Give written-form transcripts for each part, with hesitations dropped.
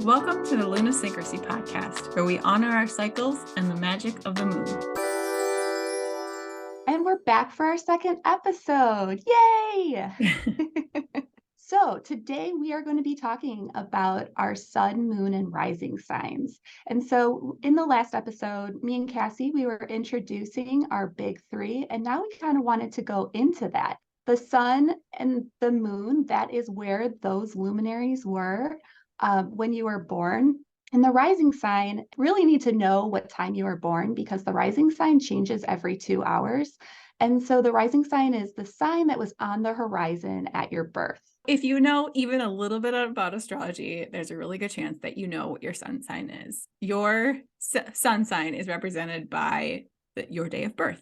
Welcome to the Luna Syncrasy podcast, where we honor our cycles and the magic of the moon. And we're back for our second episode. Yay! So today we are going to be talking about our sun, moon, and rising signs. And so in the last episode, me and Cassie, we were introducing our big three, and now we kind of wanted to go into that. The sun and the moon, that is where those luminaries were when you were born. And the rising sign, really need to know what time you were born because the rising sign changes every 2 hours. And so the rising sign is the sign that was on the horizon at your birth. If you know even a little bit about astrology, there's a really good chance that you know what your sun sign is. Your sun sign is represented by your day of birth.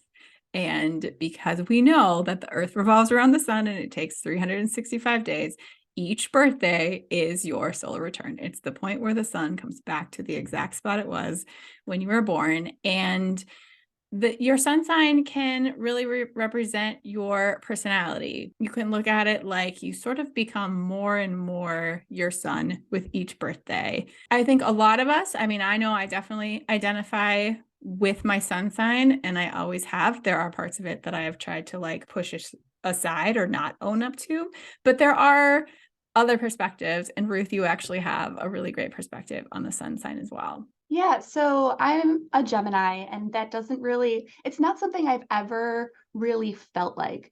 And because we know that the earth revolves around the sun and it takes 365 days, each birthday is your solar return. It's the point where the sun comes back to the exact spot it was when you were born. And your sun sign can really represent your personality. You can look at it like you sort of become more and more your sun with each birthday. I think a lot of us, I know I definitely identify with my sun sign, and I always have. There are parts of it that I have tried to push aside or not own up to, but there are other perspectives. And Ruth, you actually have a really great perspective on the sun sign as well. Yeah, so I'm a Gemini, and that doesn't really, it's not something I've ever really felt like.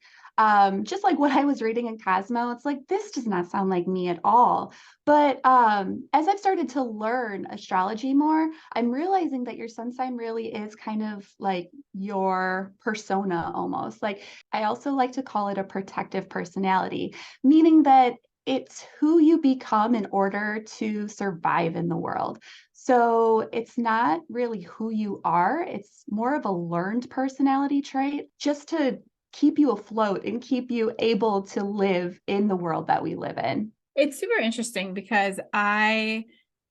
Just like what I was reading in Cosmo, it's like, this does not sound like me at all. But as I've started to learn astrology more, I'm realizing that your sun sign really is kind of like your persona almost. Like, I also like to call it a protective personality, meaning that it's who you become in order to survive in the world. So it's not really who you are. It's more of a learned personality trait just to keep you afloat and keep you able to live in the world that we live in. It's super interesting because I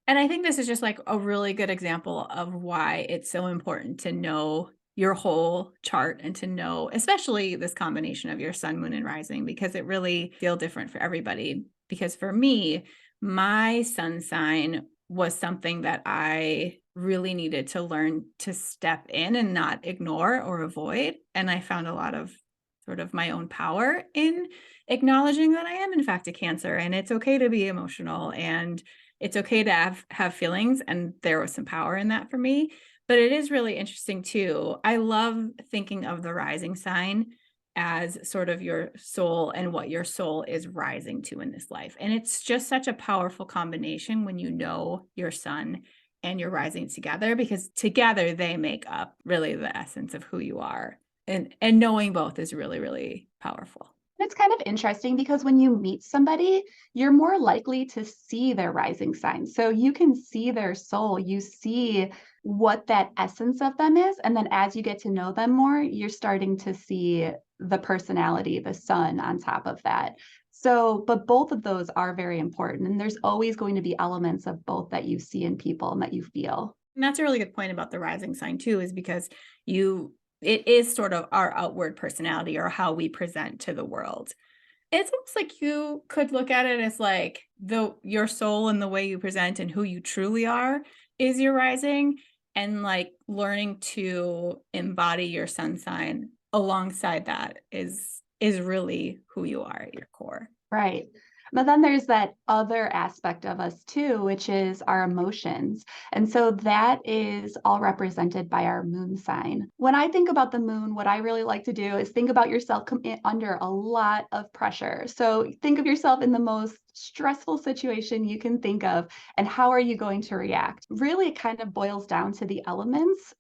think this is just like a really good example of why it's so important to know your whole chart and to know, especially this combination of your sun, moon, and rising, because it really feels different for everybody. Because for me, my sun sign was something that I really needed to learn to step in and not ignore or avoid. And I found a lot of sort of my own power in acknowledging that I am in fact a Cancer, and it's okay to be emotional and it's okay to have feelings. And there was some power in that for me. But it is really interesting too. I love thinking of the rising sign as sort of your soul and what your soul is rising to in this life. And it's just such a powerful combination when you know your sun and your rising together, because together they make up really the essence of who you are. And knowing both is really, really powerful. It's kind of interesting because when you meet somebody, you're more likely to see their rising sign. So you can see their soul, you see what that essence of them is. And then as you get to know them more, you're starting to see the personality, the sun on top of that. So, but both of those are very important. And there's always going to be elements of both that you see in people and that you feel. And that's a really good point about the rising sign too, is because it is sort of our outward personality or how we present to the world. It's almost like you could look at it as like your soul and the way you present and who you truly are is your rising, and like learning to embody your sun sign alongside that is really who you are at your core. Right. But then there's that other aspect of us too, which is our emotions. And so that is all represented by our moon sign. When I think about the moon, what I really like to do is think about yourself under a lot of pressure. So think of yourself in the most stressful situation you can think of, and how are you going to react? Really, it kind of boils down to the elements.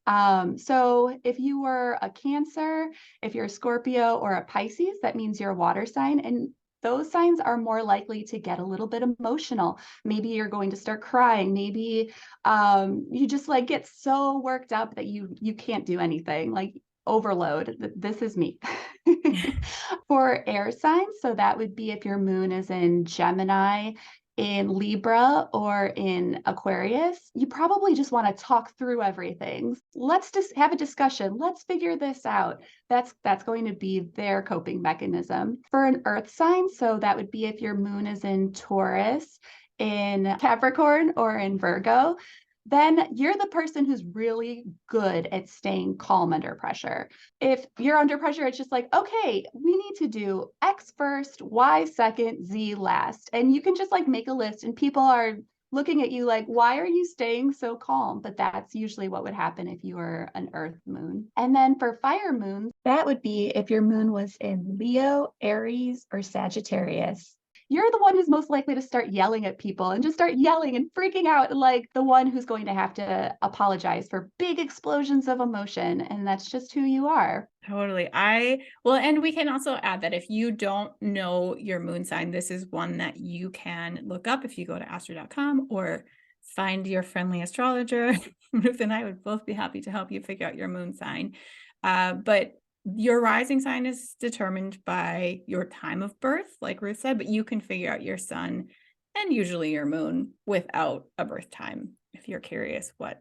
So if you were a Cancer, if you're a Scorpio or a Pisces, that means you're a water sign. And those signs are more likely to get a little bit emotional. Maybe you're going to start crying. Maybe you just like get so worked up that you can't do anything. Like overload. This is me. For air signs, so that would be if your moon is in Gemini, in Libra, or in Aquarius, you probably just want to talk through everything. Let's just have a discussion. Let's figure this out. That's going to be their coping mechanism. For an earth sign, so that would be if your moon is in Taurus, in Capricorn or in Virgo, then you're the person who's really good at staying calm under pressure. If you're under pressure, it's just like, okay, we need to do X first, Y second, Z last. And you can just like make a list, and people are looking at you like, why are you staying so calm? But that's usually what would happen if you were an earth moon. And then for fire moons, that would be if your moon was in Leo, Aries, or Sagittarius. You're the one who's most likely to start yelling at people and just start yelling and freaking out, like the one who's going to have to apologize for big explosions of emotion. And that's just who you are. Totally. Well, and we can also add that if you don't know your moon sign, this is one that you can look up if you go to astro.com or find your friendly astrologer. Ruth and I would both be happy to help you figure out your moon sign. But your rising sign is determined by your time of birth, like Ruth said, but you can figure out your sun and usually your moon without a birth time if you're curious what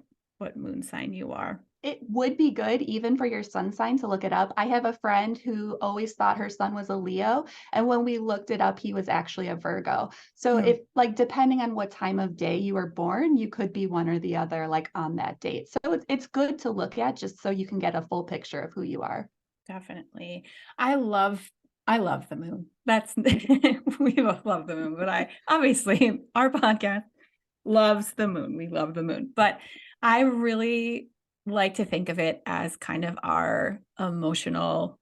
moon sign you are. It would be good even for your sun sign to look it up. I have a friend who always thought her sun was a Leo, and when we looked it up, he was actually a Virgo. So Hmm. if like depending on what time of day you were born, you could be one or the other like on that date. So it's good to look at just so you can get a full picture of who you are. Definitely. I love the moon. That's we both love the moon, but I obviously our podcast loves the moon. We love the moon. But I really like to think of it as kind of our emotional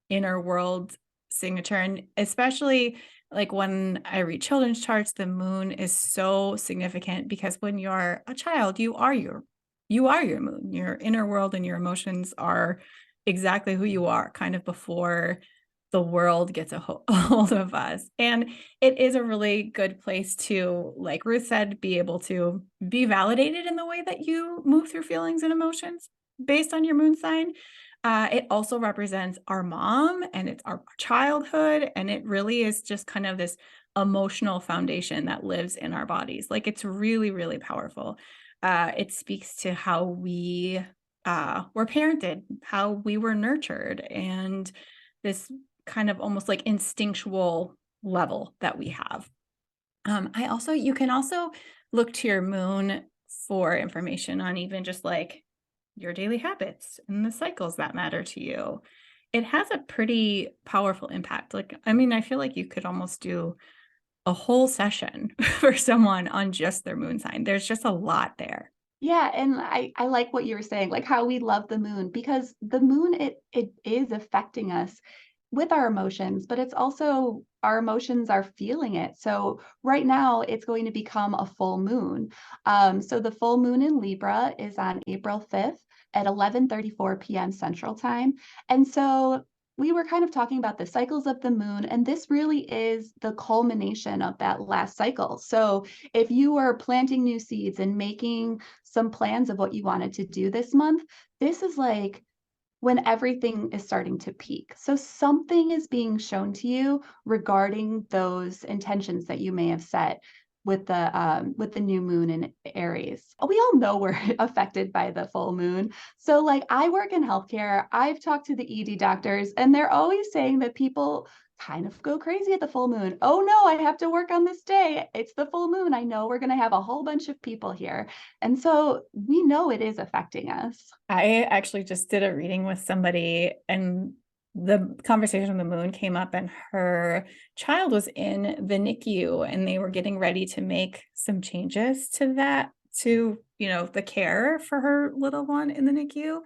inner world signature. And especially like when I read children's charts, the moon is so significant because when you're a child, you are your moon. Your inner world and your emotions are exactly who you are, kind of before the world gets a hold of us. And it is a really good place to, like Ruth said, be able to be validated in the way that you move through feelings and emotions based on your moon sign. It also represents our mom and it's our childhood. And it really is just kind of this emotional foundation that lives in our bodies. Like it's really, really powerful. It speaks to how we were parented, how we were nurtured, and this kind of almost like instinctual level that we have. You can also look to your moon for information on even just like your daily habits and the cycles that matter to you. It has a pretty powerful impact. Like, I mean, I feel like you could almost do a whole session for someone on just their moon sign. There's just a lot there. Yeah, and I like what you were saying, like how we love the moon because the moon it is affecting us with our emotions, but it's also our emotions are feeling it. So right now it's going to become a full moon. So the full moon in Libra is on April 5th at 11:34 p.m. Central Time. And so we were kind of talking about the cycles of the moon, and this really is the culmination of that last cycle. So if you were planting new seeds and making some plans of what you wanted to do this month, this is like when everything is starting to peak. So something is being shown to you regarding those intentions that you may have set with the new moon in Aries. We all know we're affected by the full moon. So like I work in healthcare, I've talked to the ED doctors and they're always saying that people kind of go crazy at the full moon. Oh no, I have to work on this day. It's the full moon. I know we're going to have a whole bunch of people here. And so we know it is affecting us. I actually just did a reading with somebody and the conversation on the moon came up and her child was in the NICU and they were getting ready to make some changes to that, to, the care for her little one in the NICU.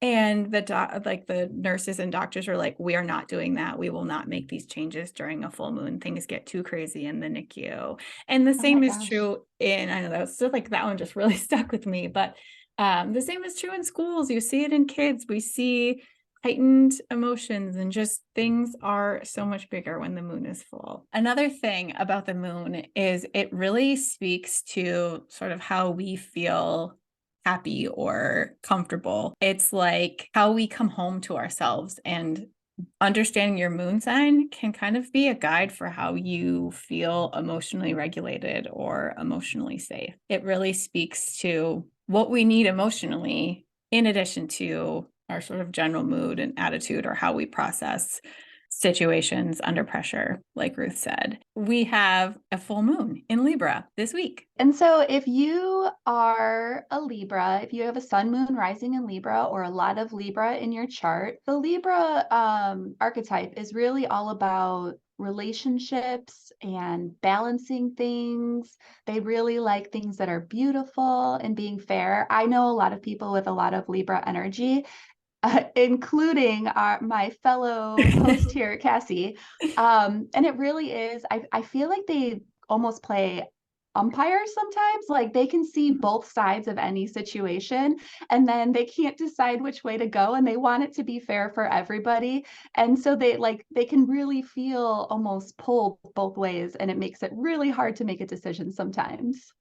And the nurses and doctors were like, we are not doing that. We will not make these changes during a full moon. Things get too crazy in the NICU. And the Oh my same is gosh. true I know that was just like that one just really stuck with me, but the same is true in schools. You see it in kids. We see heightened emotions and just things are so much bigger when the moon is full. Another thing about the moon is it really speaks to sort of how we feel happy or comfortable. It's like how we come home to ourselves, and understanding your moon sign can kind of be a guide for how you feel emotionally regulated or emotionally safe. It really speaks to what we need emotionally in addition to our sort of general mood and attitude or how we process situations under pressure, like Ruth said. We have a full moon in Libra this week. And so if you are a Libra, if you have a sun, moon, rising in Libra, or a lot of Libra in your chart, the Libra archetype is really all about relationships and balancing things. They really like things that are beautiful and being fair. I know a lot of people with a lot of Libra energy, including my fellow host here, Cassie. And it really is, I feel like they almost play umpires sometimes. Like they can see both sides of any situation, and then they can't decide which way to go, and they want it to be fair for everybody. And so they can really feel almost pulled both ways, and it makes it really hard to make a decision sometimes.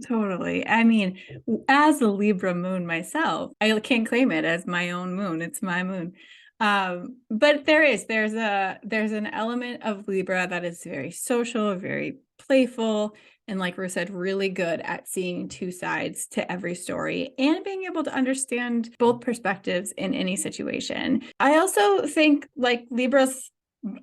Totally. I mean, as a Libra moon myself, I can't claim it as my own moon. It's my moon. But there's an element of Libra that is very social, very playful, and like Ruth said, really good at seeing two sides to every story and being able to understand both perspectives in any situation. I also think like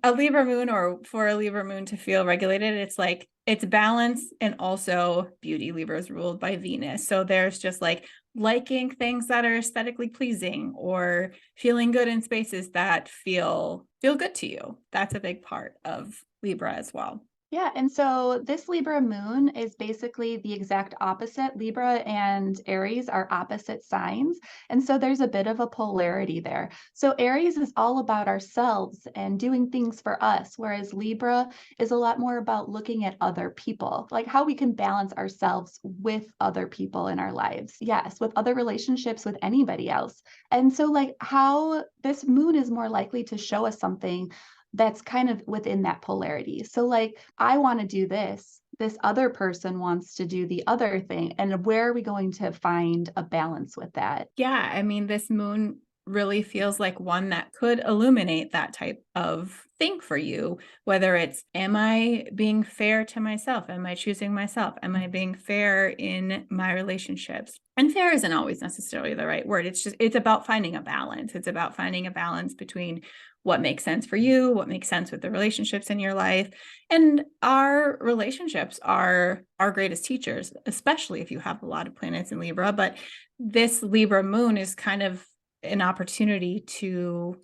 a Libra moon, or for a Libra moon to feel regulated, it's like it's balance and also beauty. Libra is ruled by Venus. So there's just like liking things that are aesthetically pleasing or feeling good in spaces that feel good to you. That's a big part of Libra as well. Yeah, and so this Libra moon is basically the exact opposite. Libra and Aries are opposite signs. And so there's a bit of a polarity there. So Aries is all about ourselves and doing things for us, whereas Libra is a lot more about looking at other people, like how we can balance ourselves with other people in our lives. Yes, with other relationships, with anybody else. And so, like, how this moon is more likely to show us something that's kind of within that polarity. So, like, I want to do this other person wants to do the other thing. And where are we going to find a balance with that? Yeah, I mean, this moon really feels like one that could illuminate that type of thing for you, whether it's, am I being fair to myself? Am I choosing myself? Am I being fair in my relationships? And fair isn't always necessarily the right word. It's about finding a balance. It's about finding a balance between what makes sense for you, what makes sense with the relationships in your life. And our relationships are our greatest teachers, especially if you have a lot of planets in Libra. But this Libra moon is kind of an opportunity to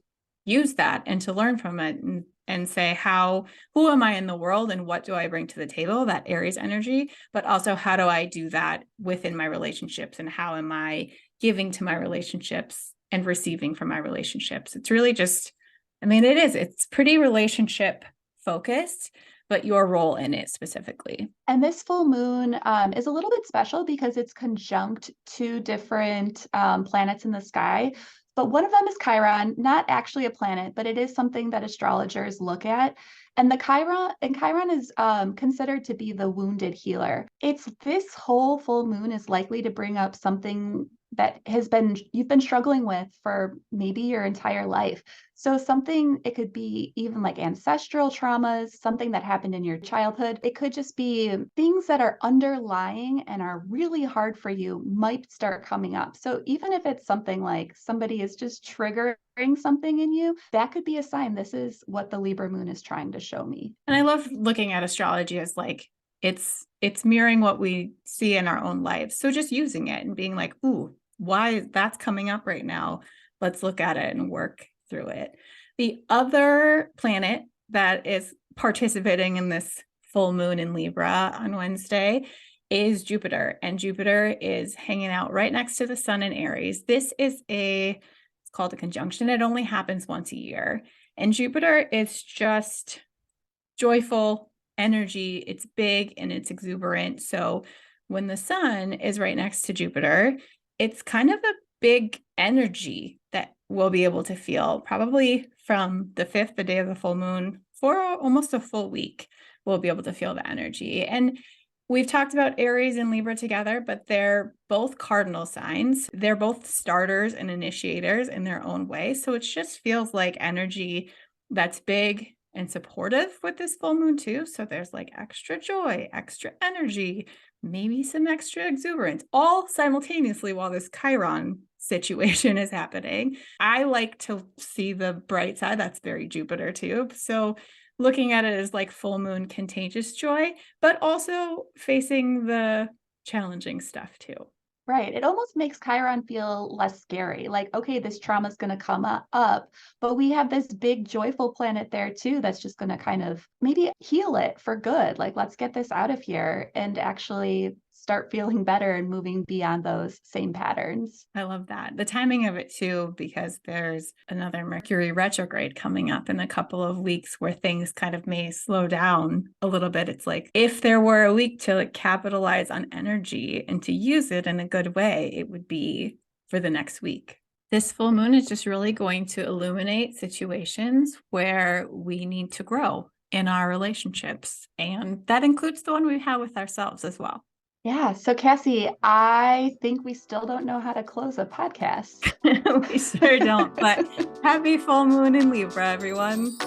use that and to learn from it and say, who am I in the world and what do I bring to the table, that Aries energy, but also how do I do that within my relationships, and how am I giving to my relationships and receiving from my relationships. It's really just, I mean, it's pretty relationship focused, but your role in it specifically. And this full moon is a little bit special because it's conjunct two different planets in the sky. But one of them is Chiron, not actually a planet, but it is something that astrologers look at. And Chiron is considered to be the wounded healer. It's this whole full moon is likely to bring up something that you've been struggling with for maybe your entire life. So something, it could be even like ancestral traumas, something that happened in your childhood. It could just be things that are underlying and are really hard for you might start coming up. So even if it's something like somebody is just triggering something in you, that could be a sign this is what the Libra moon is trying to show me. And I love looking at astrology as like it's mirroring what we see in our own lives. So just using it and being like, ooh, why that's coming up right now? Let's look at it and work through it. The other planet that is participating in this full moon in Libra on Wednesday is Jupiter. And Jupiter is hanging out right next to the sun in Aries. It's called a conjunction. It only happens once a year. And Jupiter is just joyful energy. It's big and it's exuberant. So when the sun is right next to Jupiter, it's kind of a big energy that we'll be able to feel probably from the 5th, the day of the full moon, for almost a full week. We'll be able to feel the energy. And we've talked about Aries and Libra together, but they're both cardinal signs. They're both starters and initiators in their own way. So it just feels like energy that's big and supportive with this full moon too. So there's like extra joy, extra energy, maybe some extra exuberance, all simultaneously while this Chiron situation is happening. I like to see the bright side. That's very Jupiter too. So looking at it as like full moon contagious joy, but also facing the challenging stuff too. Right. It almost makes Chiron feel less scary. Like, okay, this trauma is going to come up, but we have this big joyful planet there too that's just going to kind of maybe heal it for good. Like, let's get this out of here and actually start feeling better and moving beyond those same patterns. I love that. The timing of it too, because there's another Mercury retrograde coming up in a couple of weeks where things kind of may slow down a little bit. It's like if there were a week to like capitalize on energy and to use it in a good way, it would be for the next week. This full moon is just really going to illuminate situations where we need to grow in our relationships. And that includes the one we have with ourselves as well. Yeah. So, Cassie, I think we still don't know how to close a podcast. We sure don't, but happy full moon in Libra, everyone.